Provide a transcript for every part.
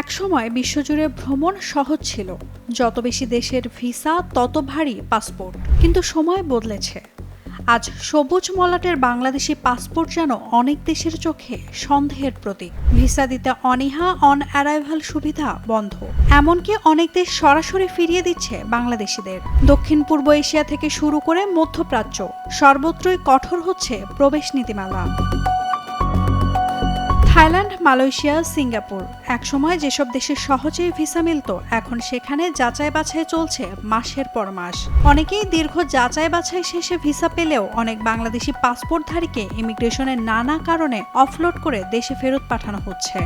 একসময় বিশ্বজুড়ে ভ্রমণ সহজ ছিল। যত বেশি দেশের ভিসা তত ভারী পাসপোর্ট। কিন্তু সময় বদলেছে। আজ সবুজ মলাটের বাংলাদেশি পাসপোর্ট যেন অনেক দেশের চোখে সন্দেহের প্রতীক। ভিসা দিতে অনীহা, অন অ্যারাইভাল সুবিধা বন্ধ। এমনকি অনেক দেশ সরাসরি ফিরিয়ে দিচ্ছে বাংলাদেশিদের। দক্ষিণ পূর্ব এশিয়া থেকে শুরু করে মধ্যপ্রাচ্য সর্বত্রই কঠোর হচ্ছে প্রবেশ নীতিমালা। থাইল্যান্ড, মালয়েশিয়া, সিঙ্গাপুর একসময় যেসব দেশে সহজেই ভিসা মিলত, এখন সেখানে যাচাই বাছাই চলছে মাসের পর মাস। অনেকেই দীর্ঘ যাচাই বাছাই শেষে ভিসা পেলেও অনেক বাংলাদেশি পাসপোর্টধারীকে ইমিগ্রেশনের নানা কারণে অফলোড করে দেশে ফেরত পাঠানো হচ্ছে।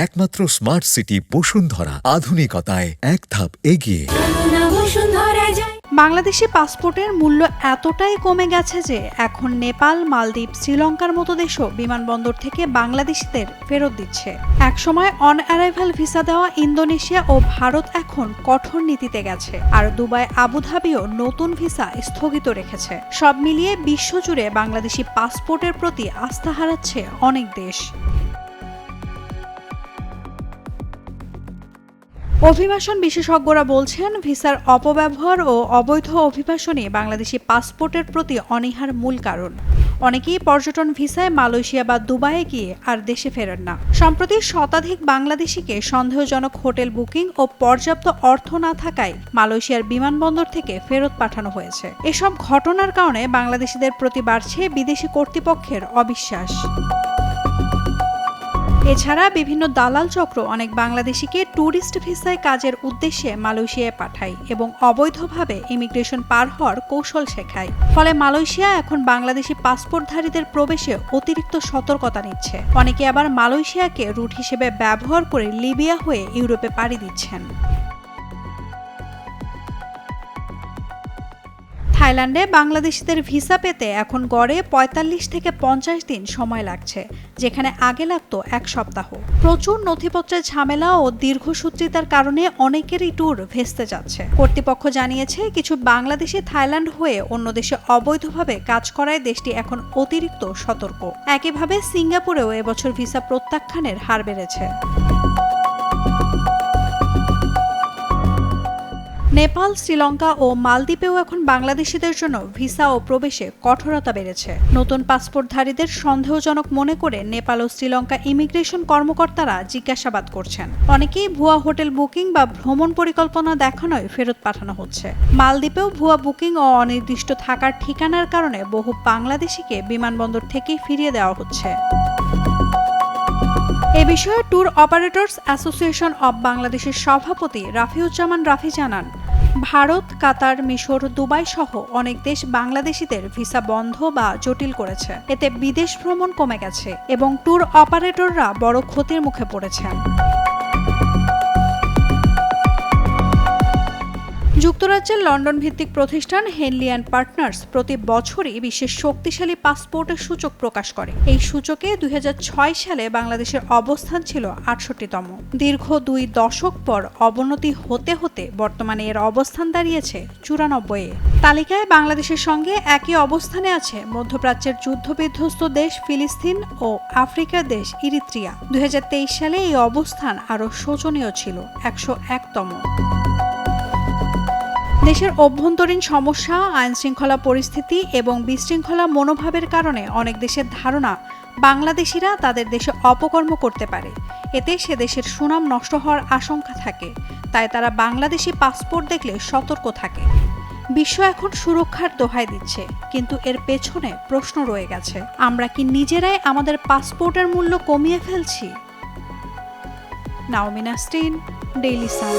একমাত্র স্মার্ট সিটি বসুন্ধরা, আধুনিকতায় এক ধাপ এগিয়ে। বাংলাদেশি পাসপোর্টের মূল্য এতটাই কমে গেছে যে এখন নেপাল, মালদ্বীপ, শ্রীলঙ্কার মতো দেশও বিমানবন্দর থেকে বাংলাদেশিদের ফেরত দিচ্ছে। একসময় অন অ্যারাইভাল ভিসা দেওয়া ইন্দোনেশিয়া ও ভারত এখন কঠোর নীতিতে গেছে। আর দুবাই, আবুধাবিও নতুন ভিসা স্থগিত রেখেছে। সব মিলিয়ে বিশ্বজুড়ে বাংলাদেশি পাসপোর্টের প্রতি আস্থা হারাচ্ছে অনেক দেশ। অভিবাসন বিশেষজ্ঞরা বলছেন, ভিসার অপব্যবহার ও অবৈধ অভিবাসনই বাংলাদেশি পাসপোর্টের প্রতি অনীহার মূল কারণ। অনেকেই পর্যটন ভিসায় মালয়েশিয়া বা দুবাইয়ে গিয়ে আর দেশে ফেরেন না। সম্প্রতি শতাধিক বাংলাদেশিকে সন্দেহজনক হোটেল বুকিং ও পর্যাপ্ত অর্থ না থাকায় মালয়েশিয়ার বিমানবন্দর থেকে ফেরত পাঠানো হয়েছে। এসব ঘটনার কারণে বাংলাদেশিদের প্রতি বাড়ছে বিদেশি কর্তৃপক্ষের অবিশ্বাস। এছাড়া বিভিন্ন দালাল চক্র অনেক বাংলাদেশিকে ট্যুরিস্ট ভিসায় কাজের উদ্দেশ্যে মালয়েশিয়ায় পাঠায় এবং অবৈধভাবে ইমিগ্রেশন পার হওয়ার কৌশল শেখায়। ফলে মালয়েশিয়া এখন বাংলাদেশি পাসপোর্টধারীদের প্রবেশে অতিরিক্ত সতর্কতা নিচ্ছে। অনেকে আবার মালয়েশিয়াকে রুট হিসেবে ব্যবহার করে লিবিয়া হয়ে ইউরোপে পাড়ি দিচ্ছেন। থাইল্যান্ডে বাংলাদেশিদের ভিসা পেতে এখন গড়ে ৪৫ থেকে ৫০ দিন সময় লাগছে, যেখানে আগে লাগতো ১ সপ্তাহ। প্রচুর নথিপত্রের ঝামেলা ও দীর্ঘসূত্রিতার কারণে অনেকেরই ট্যুর ভেস্তে যাচ্ছে। কর্তৃপক্ষ জানিয়েছে, কিছু বাংলাদেশি থাইল্যান্ড হয়ে অন্য দেশে অবৈধভাবে কাজ করায় দেশটি এখন অতিরিক্ত সতর্ক। একইভাবে সিঙ্গাপুরেও এবছর ভিসা প্রত্যাখ্যানের হার বেড়েছে। নেপাল, শ্রীলঙ্কা ও মালদ্বীপেও এখন বাংলাদেশিদের জন্য ভিসা ও প্রবেশে কঠোরতা বেড়েছে। নতুন পাসপোর্টধারীদের সন্দেহজনক মনে করে নেপাল ও শ্রীলঙ্কা ইমিগ্রেশন কর্মকর্তারা জিজ্ঞাসাবাদ করছেন। অনেকেই ভুয়া হোটেল বুকিং বা ভ্রমণ পরিকল্পনা দেখানোয় ফেরত পাঠানো হচ্ছে। মালদ্বীপেও ভুয়া বুকিং ও অনির্দিষ্ট থাকার ঠিকানার কারণে বহু বাংলাদেশিকে বিমানবন্দর থেকেই ফিরিয়ে দেওয়া হচ্ছে। এ বিষয়ে ট্যুর অপারেটরস অ্যাসোসিয়েশন অব বাংলাদেশের সভাপতি রাফিউজ্জামান রাফি জানান, ভারত, কাতার, মিশর, দুবাই সহ অনেক দেশ বাংলাদেশিদের ভিসা বন্ধ বা জটিল করেছে। এতে বিদেশ ভ্রমণ কমে গেছে এবং ট্যুর অপারেটররা বড় ক্ষতির মুখে পড়েছেন। যুক্তরাজ্যের লন্ডন ভিত্তিক প্রতিষ্ঠান হেনলি অ্যান্ড পার্টনার্স প্রতি বছরই বিশ্বের শক্তিশালী পাসপোর্টের সূচক প্রকাশ করে। এই সূচকে ২০০৬ সালে বাংলাদেশের অবস্থান ছিল ৬৮তম। দীর্ঘ ২ দশক পর অবনতি হতে হতে বর্তমানে এর অবস্থান দাঁড়িয়েছে ৯৪-এ। তালিকায় বাংলাদেশের সঙ্গে একই অবস্থানে আছে মধ্যপ্রাচ্যের যুদ্ধবিধ্বস্ত দেশ ফিলিস্তিন ও আফ্রিকার দেশ ইরিত্রিয়া। ২০২৩ সালে এই অবস্থান আরও শোচনীয় ছিল, ১০১তম। দেশের অভ্যন্তরীণ সমস্যা, আইনশৃঙ্খলা পরিস্থিতি এবং বিশৃঙ্খলা মনোভাবের কারণে অনেক দেশের ধারণা বাংলাদেশিরা তাদের দেশে অপকর্ম করতে পারে। এতে সে দেশের সুনাম নষ্ট হওয়ার আশঙ্কা থাকে। তাই তারা বাংলাদেশি পাসপোর্ট দেখলে সতর্ক থাকে। বিশ্ব এখন সুরক্ষার দোহাই দিচ্ছে, কিন্তু এর পেছনে প্রশ্ন রয়ে গেছে, আমরা কি নিজেরাই আমাদের পাসপোর্টের মূল্য কমিয়ে ফেলছি? নাওমিনা স্টিন, ডেইলি সান।